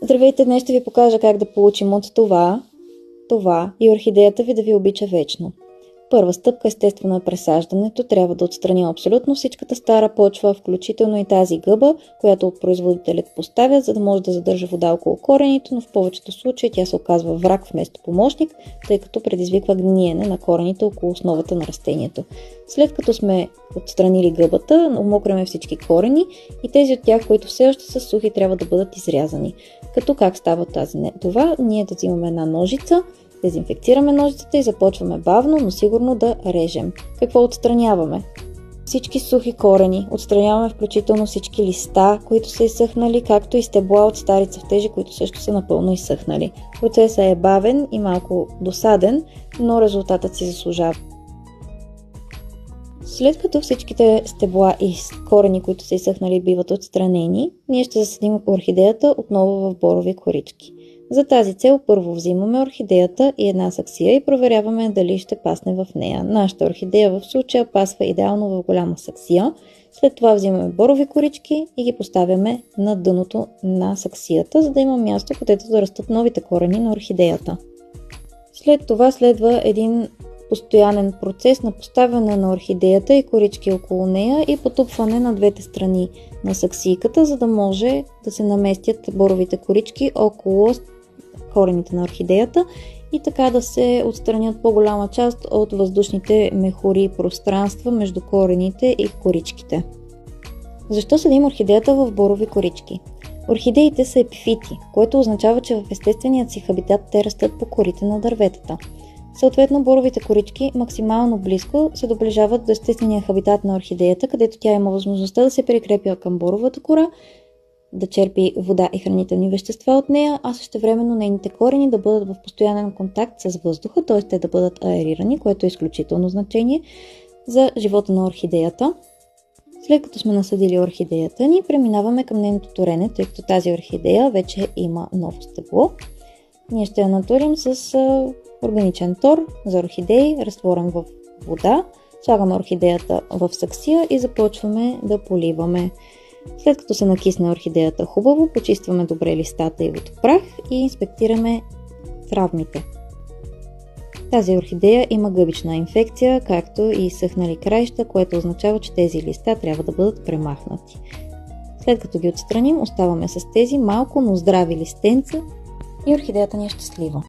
Здравейте, днес ще ви покажа как да получим от това и орхидеята ви да ви обича вечно. Първа стъпка естествено е пресаждането. Трябва да отстраним абсолютно всичката стара почва, включително и тази гъба, която производителят поставя, за да може да задържа вода около корените, но в повечето случаи тя се оказва враг вместо помощник, тъй като предизвиква гниене на корените около основата на растението. След като сме отстранили гъбата, омокряме всички корени и тези от тях, които все още са сухи, трябва да бъдат изрязани. Като как става това? Ние да взимаме една ножица, дезинфекцираме ножицата и започваме бавно, но сигурно да режем. Какво отстраняваме? Всички сухи корени, отстраняваме включително всички листа, които са изсъхнали, както и стебла от стари цъфтежи, които също са напълно изсъхнали. Процесът е бавен и малко досаден, но резултатът си заслужава. След като всичките стебла и корени, които са изсъхнали, биват отстранени, ние ще засадим орхидеята отново в борови корички. За тази цел първо взимаме орхидеята и една саксия и проверяваме дали ще пасне в нея. Нашата орхидея в случая пасва идеално в голяма саксия. След това взимаме борови корички и ги поставяме на дъното на саксията, за да има място, където да растат новите корени на орхидеята. След това следва един постоянен процес на поставяне на орхидеята и корички около нея и потупване на двете страни на саксийката, за да може да се наместят боровите корички около корените на орхидеята и така да се отстранят по-голяма част от въздушните мехури и пространства между корените и коричките. Защо садим орхидеята в борови корички? Орхидеите са епифити, което означава, че в естественият си хабитат те растат по корите на дърветата. Съответно, боровите корички максимално близко се доближават до естествения хабитат на орхидеята, където тя има възможността да се прикрепя към боровата кора, да черпи вода и хранителни вещества от нея, а същевременно нейните корени да бъдат в постоянен контакт с въздуха, т.е. те да бъдат аерирани, което е изключително значение за живота на орхидеята. След като сме насадили орхидеята ни, преминаваме към нейното торене, тъй като тази орхидея вече има ново стебло. Ние ще я натурим с органичен тор за орхидеи, разтворен в вода. Слагаме орхидеята в саксия и започваме да поливаме. След като се накисне орхидеята хубаво, почистваме добре листата и водопрах и инспектираме травмите. Тази орхидея има гъбична инфекция, както и съхнали краища, което означава, че тези листа трябва да бъдат премахнати. След като ги отстраним, оставаме с тези малко, но здрави листенца и орхидеята ни е щастлива.